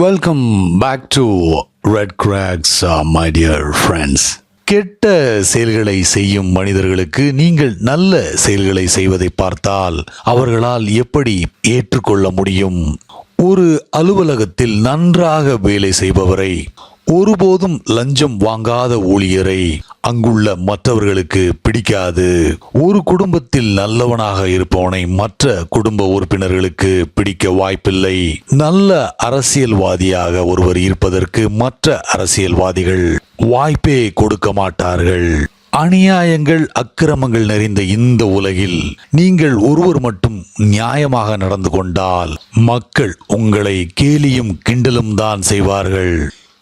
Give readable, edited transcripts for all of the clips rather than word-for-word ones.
Welcome back to Red Cracks my dear friends. கெட்ட செயல்களை செய்யும் மனிதர்களுக்கு நீங்கள் நல்ல செயல்களை செய்வதை பார்த்தால் அவர்களால் எப்படி ஏற்றுக்கொள்ள முடியும்? ஒரு அலுவலகத்தில் நன்றாக வேலை செய்பவரை, ஒருபோதும் லஞ்சம் வாங்காத ஊழியரை அங்குள்ள மற்றவர்களுக்கு பிடிக்காது. ஒரு குடும்பத்தில் நல்லவனாக இருப்பவனை மற்ற குடும்ப உறுப்பினர்களுக்கு பிடிக்க வாய்ப்பில்லை. நல்ல அரசியல்வாதியாக ஒருவர் இருப்பதற்கு மற்ற அரசியல்வாதிகள் வாய்ப்பே கொடுக்க மாட்டார்கள். அநியாயங்கள், அக்கிரமங்கள் நிறைந்த இந்த உலகில் நீங்கள் ஒருவர் மட்டும் நியாயமாக நடந்து கொண்டால் மக்கள் உங்களை கேலியும் கிண்டலும் தான் செய்வார்கள்.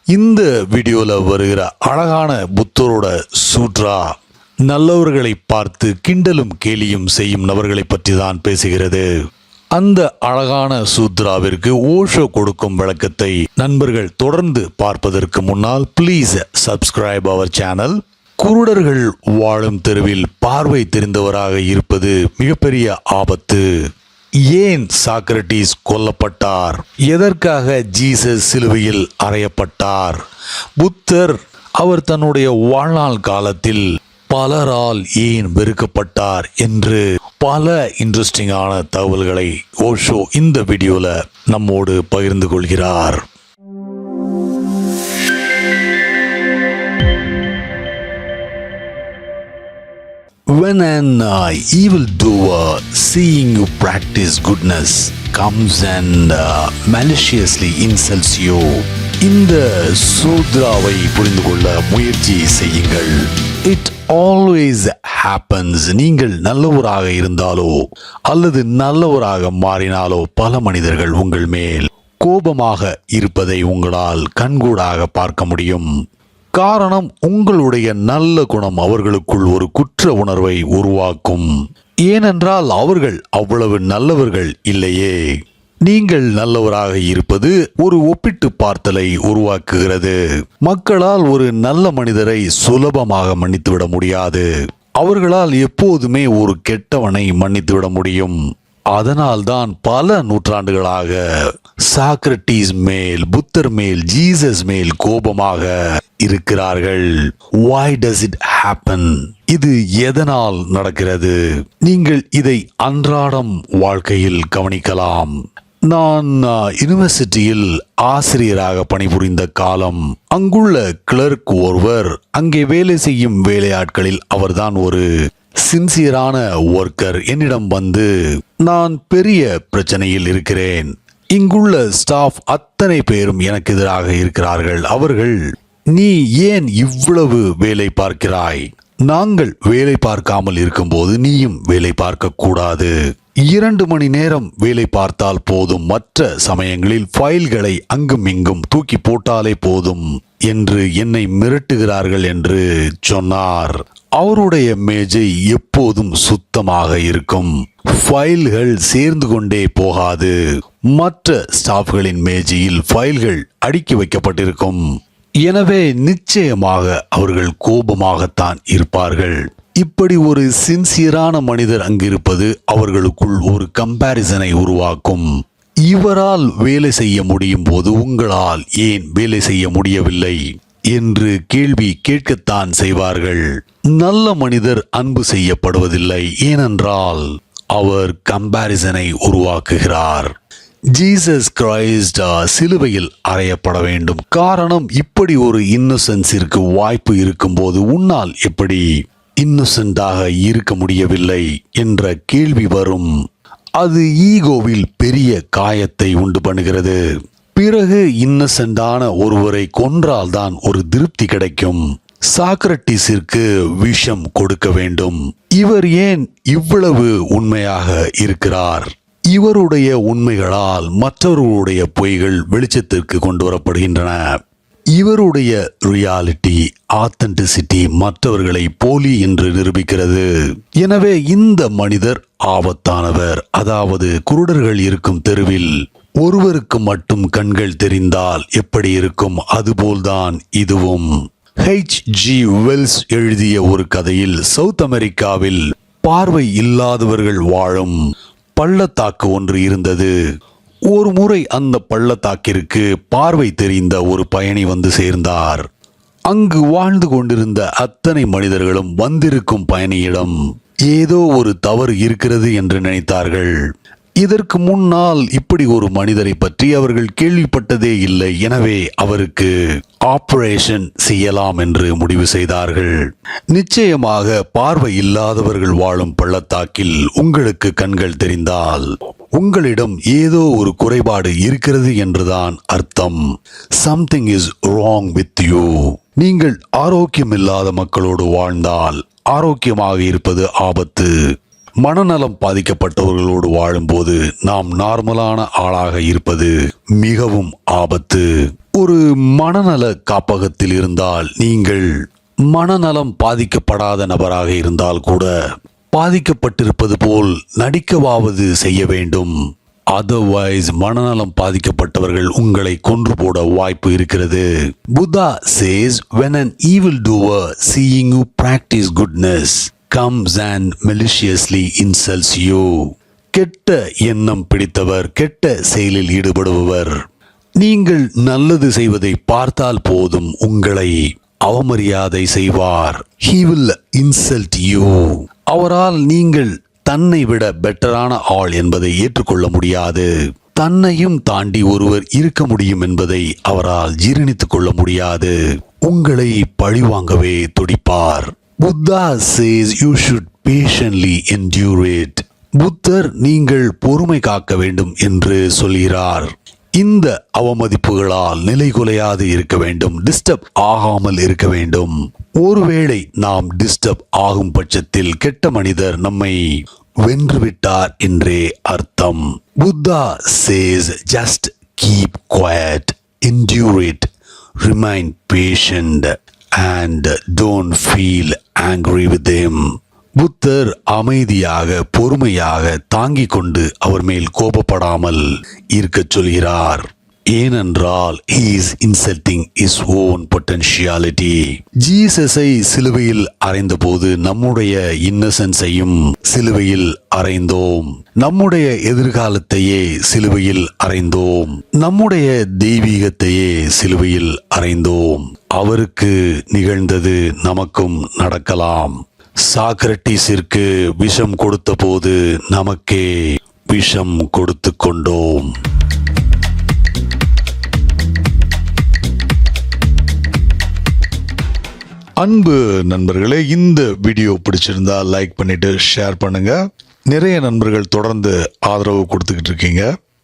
இந்த வீடியோல வருகிற அழகான புத்தரோட சூட்ரா நல்லவர்களை பார்த்து கிண்டலும் கேலியும் செய்யும் நபர்களை பற்றி தான் பேசுகிறது. அந்த அழகான சூத்ராவிற்கு ஓஷோ கொடுக்கும் விளக்கத்தை நண்பர்கள் தொடர்ந்து பார்ப்பதற்கு முன்னால் ப்ளீஸ் சப்ஸ்கிரைப் அவர் சேனல். குருடர்கள் வாழும் தெருவில் பார்வை தெரிந்தவராக இருப்பது மிகப்பெரிய ஆபத்து. ஏன் சாக்ரட்டிஸ் கொல்லப்பட்டார்? எதற்காக ஜீசஸ் சிலுவையில் அறையப்பட்டார்? புத்தர் அவர் தன்னுடைய வாழ்நாள் காலத்தில் பலரால் ஏன் வெறுக்கப்பட்டார் என்று பல இன்ட்ரெஸ்டிங்கான தகவல்களை ஓஷோ இந்த வீடியோல நம்மோடு பகிர்ந்து கொள்கிறார். When an evildoer, seeing you practice goodness, comes and maliciously insults you, இந்த சூத்ராவை புரிந்து கொள்ள முயற்சி செய்யுங்கள். It always happens. நீங்கள் நல்லவராக இருந்தாலோ அல்லது நல்லவராக மாறினாலோ பல மனிதர்கள் உங்கள் மேல் கோபமாக இருப்பதை உங்களால் கண்கூடாக பார்க்க முடியும். காரணம், உங்களுடைய நல்ல குணம் அவர்களுக்குள் ஒரு குற்ற உணர்வை உருவாக்கும். ஏனென்றால் அவர்கள் அவ்வளவு நல்லவர்கள் இல்லையே. நீங்கள் நல்லவராக இருப்பது ஒரு ஒப்பிட்டு பார்த்தலை உருவாக்குகிறது. மக்களால் ஒரு நல்ல மனிதரை சுலபமாக மன்னித்துவிட முடியாது. அவர்களால் எப்போதுமே ஒரு கெட்டவனை மன்னித்துவிட முடியும். அதனால்தான் பல நூற்றாண்டுகளாக சாக்ரட்டிஸ் மேல், புத்தர் மேல், ஜீசஸ் மேல் கோபமாக இருக்கிறார்கள். Why does it happen? இது எதனால் நடக்கிறது? நீங்கள் இதை அன்றாடம் வாழ்க்கையில் கவனிக்கலாம். நான் யூனிவர்சிட்டியில் ஆசிரியராக பணிபுரிந்த காலம், அங்குள்ள கிளர்க் ஒருவர், அங்கே வேலை செய்யும் வேலையாட்களில் அவர்தான் ஒரு சின்சியரான ஒர்க்கர், என்னிடம் வந்து, நான் பெரிய பிரச்சனையில் இருக்கிறேன். இங்குள்ள ஸ்டாஃப் அத்தனை பேரும் எனக்கு எதிராக இருக்கிறார்கள். அவர்கள், நீ ஏன் இவ்வளவு வேலை பார்க்கிறாய்? நாங்கள் வேலை பார்க்காமல் இருக்கும்போது நீயும் வேலை பார்க்க கூடாது. 2 மணி நேரம் வேலை பார்த்தால் போதும். மற்ற சமயங்களில் ஃபைல்களை அங்கும் இங்கும் தூக்கி போட்டாலே போதும் என்று என்னை மிரட்டுகிறார்கள் என்று சொன்னார். அவருடைய மேஜை எப்போதும் சுத்தமாக இருக்கும். ஃபைல்கள் சேர்ந்து கொண்டே போகாது. மற்ற ஸ்டாஃப்களின் மேஜையில் ஃபைல்கள் அடுக்கி வைக்கப்பட்டிருக்கும். எனவே நிச்சயமாக அவர்கள் கோபமாகத்தான் இருப்பார்கள். இப்படி ஒரு சின்சியரான மனிதர் அங்கிருப்பது அவர்களுக்குள் ஒரு கம்பேரிசனை உருவாக்கும். இவரால் வேலை செய்ய முடியும் போது உங்களால் ஏன் வேலை செய்ய முடியவில்லை என்று கேள்வி கேட்கத்தான் செய்வார்கள். நல்ல மனிதர் அன்பு செய்யப்படுவதில்லை, ஏனென்றால் அவர் கம்பேரிசனை உருவாக்குகிறார். ஜீசஸ் கிரைஸ்ட் சிலுவையில் அறையப்பட வேண்டும். காரணம், இப்படி ஒரு இன்னசென்ஸிற்கு வாய்ப்பு இருக்கும்போது உன்னால் எப்படி இன்னசென்ட்டாக இருக்க முடியவில்லை என்ற கேள்வி வரும். அது ஈகோவில் பெரிய காயத்தை உண்டு பண்ணுகிறது. பிறகு இன்னசென்டான ஒருவரை கொன்றால்தான் ஒரு திருப்தி கிடைக்கும். சாக்ரட்டிஸிற்கு விஷம் கொடுக்க வேண்டும். இவர் ஏன் இவ்வளவு உண்மையாக இருக்கிறார்? இவருடைய உண்மைகளால் மற்றவர்களுடைய பொய்கள் வெளிச்சத்திற்கு கொண்டு வரப்படுகின்றன. இவருடைய ரியாலிட்டி, ஆத்தென்டிசிட்டி மற்றவர்களை போலி என்று நிரூபிக்கிறது. எனவே இந்த மனிதர் ஆபத்தானவர். அதாவது, குருடர்கள் இருக்கும் தெருவில் ஒருவருக்கு மட்டும் கண்கள் தெரிந்தால் எப்படி இருக்கும், அதுபோல்தான் இதுவும். H.G. வெல்ஸ் எழுதிய ஒரு கதையில் சவுத் அமெரிக்காவில் பார்வை இல்லாதவர்கள் வாழும் பள்ளத்தாக்கு ஒன்று இருந்தது. ஒரு முறை அந்த பள்ளத்தாக்கிற்கு பார்வை தெரிந்த ஒரு பயணி வந்து சேர்ந்தார். அங்கு வாழ்ந்து கொண்டிருந்த அத்தனை மனிதர்களும் வந்திருக்கும் பயணியிடம் ஏதோ ஒரு தவறு இருக்கிறது என்று நினைத்தார்கள். இதற்கு முன்னால் இப்படி ஒரு மனிதரை பற்றி அவர்கள் கேள்விப்பட்டதே இல்லை. எனவே அவருக்கு ஆபரேஷன் செய்யலாம் என்று முடிவு செய்தார்கள். நிச்சயமாக பார்வை இல்லாதவர்கள் வாழும் பள்ளத்தாக்கில் உங்களுக்கு கண்கள் தெரிந்தால் உங்களிடம் ஏதோ ஒரு குறைபாடு இருக்கிறது என்றுதான் அர்த்தம். Something is wrong with you. நீங்கள் ஆரோக்கியம் இல்லாத மக்களோடு வாழ்ந்தால் ஆரோக்கியமாக இருப்பது ஆபத்து. மனநலம் பாதிக்கப்பட்டவர்களோடு வாழும்போது நாம் நார்மலான ஆளாக இருப்பது மிகவும் ஆபத்து. ஒரு மனநல காப்பகத்தில் இருந்தால் நீங்கள் மனநலம் பாதிக்கப்படாத நபராக இருந்தால் கூட பாதிக்கப்பட்டிருப்பது போல் நடிக்கவாவது செய்ய வேண்டும். அதர்வைஸ் மனநலம் பாதிக்கப்பட்டவர்கள் உங்களை கொன்று போட வாய்ப்பு இருக்கிறது. Buddha says, when an evildoer seeing you practice goodness comes and maliciously insults you. கெட்ட எண்ணம் பிடித்தவர், கெட்ட செயலில் ஈடுபடுபவர் நீங்கள் நல்லது செய்வதை பார்த்தால் போதும் உங்களை அவமரியாதை செய்வார். He will insult you. அவரால் நீங்கள் தன்னை விட பெட்டரான ஆள் என்பதை ஏற்றுக்கொள்ள முடியாது. தன்னையும் தாண்டி ஒருவர் இருக்க முடியும் என்பதை அவரால் ஜீரணித்துக் கொள்ள முடியாது. உங்களை பழிவாங்கவே துடிப்பார். Buddha says you should patiently endure it. புத்தர் நீங்கள் பொறுமை காக்க வேண்டும் என்று சொல்கிறார். இந்த அவமதிப்புகளால் நிலைகுலையாது இருக்க வேண்டும். டிஸ்டர்ப் ஆகாமல் இருக்க வேண்டும். ஒருவேளை நாம் டிஸ்டர்ப் ஆகும் பட்சத்தில் கெட்ட மனிதர் நம்மை வென்றுவிட்டார் என்றே அர்த்தம். Buddha says just keep quiet, endure it, remain patient and don't feel angry with him. புத்தர் அமைதியாக பொறுமையாக தாங்கிக் கொண்டு அவர் மேல் கோபப்படாமல் இருக்கச் சொல்கிறார். ஏனென்றால் he is insulting his own potentiality. ஜீசஸை சிலுவையில் அறைந்தபோது நம்முடைய இன்னசென்ஸையும் சிலுவையில் அறைந்தோம். நம்முடைய எதிர்காலத்தையே சிலுவையில் அறைந்தோம். நம்முடைய தெய்வீகத்தையே சிலுவையில் அறைந்தோம். அவருக்கு நிகழ்ந்தது நமக்கும் நடக்கலாம். சாக்ரட்டிஸிற்கு விஷம் கொடுத்த போது நமக்கே விஷம் கொடுத்து கொண்டோம். அன்பு நண்பர்களே, இந்த வீடியோ பிடிச்சிருந்தா லைக் பண்ணிட்டு ஷேர் பண்ணுங்க. நிறைய நண்பர்கள் தொடர்ந்து ஆதரவு கொடுத்துக்கிட்டு இருக்கீங்க,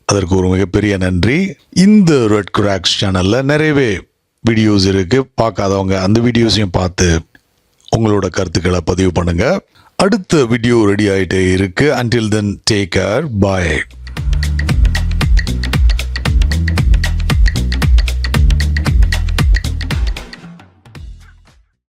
அதற்கு ஒரு மிகப்பெரிய நன்றி. இந்த ரெட் கிராக்ஸ் சேனல்ல நிறையவே வீடியோஸ் இருக்கு. பார்க்காதவங்க அந்த வீடியோஸையும் பார்த்து உங்களோட கருத்துக்களை பதிவு பண்ணுங்க. அடுத்த வீடியோ ரெடி ஆயிட்டே இருக்கு. Until then, take care. Bye.